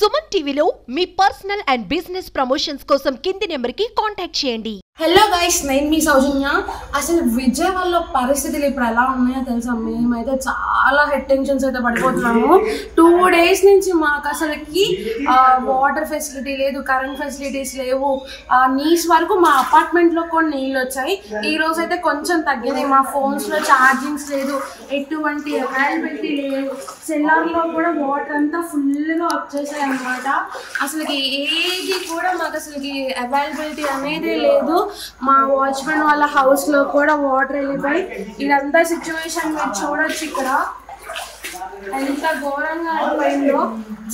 సుమన్ టీవీలో మీ personal and business promotions కోసం కింది నెంబర్కి కాంటాక్ట్ చేయండి. హలో గైస్, నేను మీ సౌజన్య. అసలు విజయవాడలో పరిస్థితులు ఇప్పుడు ఎలా ఉన్నాయో తెలుసా? మేమైతే చాలా హెడ్ టెన్షన్స్ అయితే పడిపోతున్నాము. 2 days నుంచి మాకు అసలుకి వాటర్ ఫెసిలిటీ లేదు, కరెంట్ ఫెసిలిటీస్ లేవు. నీస్ వరకు మా అపార్ట్మెంట్లో కూడా నీళ్ళు వచ్చాయి. ఈ రోజు అయితే కొంచెం తగ్గింది. మా ఫోన్స్లో ఛార్జింగ్స్ లేదు, ఎటువంటి అవైలబిలిటీ లేదు. సెల్లార్లో కూడా వాటర్ అంతా ఫుల్గా వచ్చేసాయి అన్నమాట. అసలుకి ఏది కూడా మాకు అసలుకి అవైలబిలిటీ అనేది లేదు. మా వాచ్మెన్ వాళ్ళ హౌస్ లో కూడా వాటర్ వెళ్ళిపోయి ఇదంతా సిచ్యువేషన్ మీరు చూడొచ్చు. ఇక్కడ ఎంత ఘోరంగా అయిపోయిందో.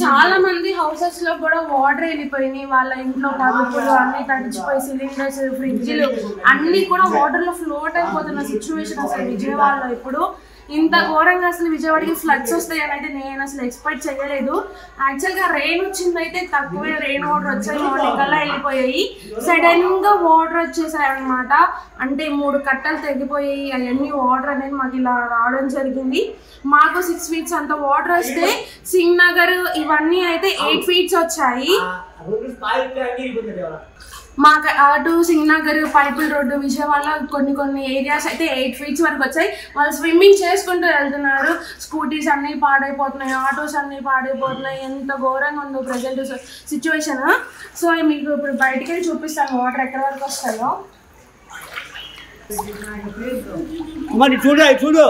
చాలా మంది హౌసెస్ లో కూడా వాటర్ వెళ్ళిపోయినాయి. వాళ్ళ ఇంట్లో పరుపులు అన్ని తడిచిపోయి, సిలిండర్స్, ఫ్రిడ్జ్లు అన్ని కూడా వాటర్ లో ఫ్లోట్ అయిపోతున్న సిచ్యువేషన్ అసలు విజయవాడలో ఇప్పుడు. ఇంత ఘోరంగా అసలు విజయవాడకి ఫ్లడ్స్ వస్తాయని అయితే నేను అసలు ఎక్స్పెక్ట్ చేయలేదు. యాక్చువల్గా రెయిన్ వచ్చిందైతే తక్కువే, రెయిన్ వాటర్ వచ్చాయి, మార్నింగ్ కల్లా వెళ్ళిపోయాయి. సడన్గా వాటర్ వచ్చేసాయి అనమాట. అంటే 3 కట్టలు తెగిపోయాయి. అవన్నీ వాటర్ అనేది మాకు ఇలా రావడం జరిగింది. మాకు 6 feet అంత వాటర్ వస్తే సింగ్ నగర్ ఇవన్నీ అయితే 8 feet వచ్చాయి. మాకు అటు సింగ్ నగర్, పైపుల్ రోడ్డు, విజయవాడలో కొన్ని ఏరియాస్ అయితే 8 feet వరకు వచ్చాయి. వాళ్ళు స్విమ్మింగ్ చేసుకుంటూ వెళ్తున్నారు. స్కూటీస్ అన్నీ పాడైపోతున్నాయి, ఆటోస్ అన్నీ పాడైపోతున్నాయి. ఎంత ఘోరంగా ఉందో ప్రజెంట్ సిచ్యువేషన్. సో మీకు ఇప్పుడు బయటికి వెళ్ళి చూపిస్తాను వాటర్ ఎక్కడి వరకు వస్తాయో. చూడు.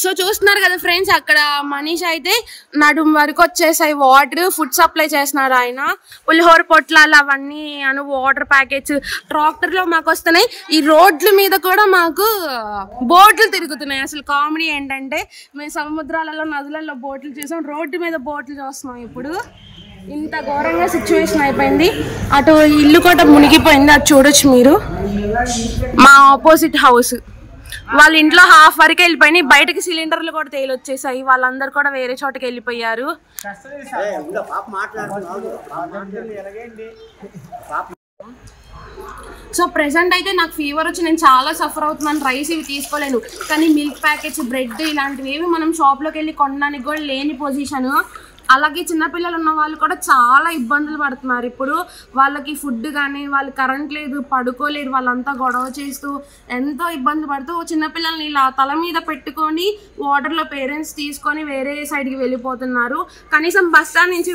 సో చూస్తున్నారు కదా ఫ్రెండ్స్, అక్కడ మనీష్ అయితే నడుము వరకు వచ్చేసాయి వాటర్. ఫుడ్ సప్లై చేస్తున్నారు ఆయన. పులిహోర పొట్లాలు అవన్నీ వాటర్ ప్యాకెట్స్ ట్రాక్టర్లో మాకు వస్తున్నాయి. ఈ రోడ్ల మీద కూడా మాకు బోట్లు తిరుగుతున్నాయి. అసలు కామెడీ ఏంటంటే, మేము సముద్రాలలో, నదులలో బోట్లు చూసాం, రోడ్డు మీద బోట్లు చూస్తున్నాం ఇప్పుడు. ఇంత ఘోరంగా సిచ్యువేషన్ అయిపోయింది. అటు ఇల్లు కూడా మునిగిపోయింది, అది చూడొచ్చు మీరు. మా ఆపోజిట్ హౌస్ వాళ్ళ ఇంట్లో హాఫ్ వరకు వెళ్ళిపోయినాయి. బయటకి సిలిండర్లు కూడా తేలొచ్చేసాయి. వాళ్ళందరూ కూడా వేరే చోటకి వెళ్ళిపోయారు. సో ప్రెసెంట్ అయితే నాకు ఫీవర్ వచ్చి నేను చాలా సఫర్ అవుతున్నాను. రైస్ ఇవి తీసుకోలేను, కానీ మిల్క్ ప్యాకెట్స్, బ్రెడ్ ఇలాంటివి ఏవి మనం షాప్లోకి వెళ్ళి కొనడానికి కూడా లేని పొజిషన్. అలాగే చిన్నపిల్లలు ఉన్న వాళ్ళు కూడా చాలా ఇబ్బందులు పడుతున్నారు ఇప్పుడు. వాళ్ళకి ఫుడ్ కానీ, వాళ్ళు కరెంట్ లేదు, పడుకోలేదు, వాళ్ళంతా గొడవ చేస్తూ ఎంతో ఇబ్బంది పడుతూ చిన్నపిల్లల్ని ఇలా తల మీద పెట్టుకొని వాటర్లో పేరెంట్స్ తీసుకొని వేరే సైడ్కి వెళ్ళిపోతున్నారు. కనీసం బస్ స్టాండ్ నుంచి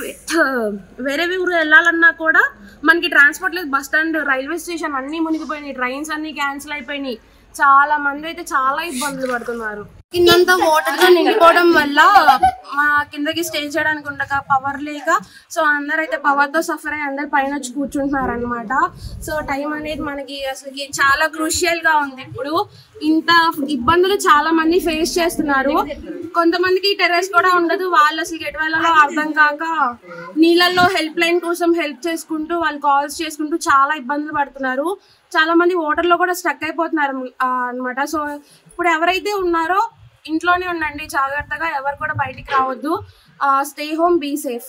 వేరే ఊరు వెళ్ళాలన్నా కూడా మనకి ట్రాన్స్పోర్ట్ లేదు. బస్ స్టాండ్, రైల్వే స్టేషన్ అన్నీ మునిగిపోయినాయి, ట్రైన్స్ అన్నీ క్యాన్సిల్ అయిపోయినాయి. చాలా మంది అయితే చాలా ఇబ్బందులు పడుతున్నారు. కిందంతా వాటర్తో నిండిపోవడం వల్ల మా కిందకి స్టే చేయడానికి ఉండక, పవర్ లేక, సో అందరైతే పవర్తో సఫర్ అయ్యి అందరు పైన వచ్చి కూర్చుంటున్నారు అనమాట. సో టైం అనేది మనకి అసలుకి చాలా క్రూషియల్గా ఉంది ఇప్పుడు. ఇంత ఇబ్బందులు చాలా మంది ఫేస్ చేస్తున్నారు. కొంతమందికి టెర్రస్ కూడా ఉండదు. వాళ్ళు అసలు ఎటు వెళ్ళాలో అర్థం కాక నీళ్ళల్లో హెల్ప్ లైన్ కోసం హెల్ప్ చేసుకుంటూ, వాళ్ళు కాల్స్ చేసుకుంటూ చాలా ఇబ్బందులు పడుతున్నారు. చాలా మంది వాటర్లో కూడా స్టక్ అయిపోతున్నారు అనమాట. సో ఇప్పుడు ఎవరైతే ఉన్నారో ఇంట్లోనే ఉండండి జాగ్రత్తగా, ఎవరు కూడా బయటికి రావద్దు. Stay home, be safe.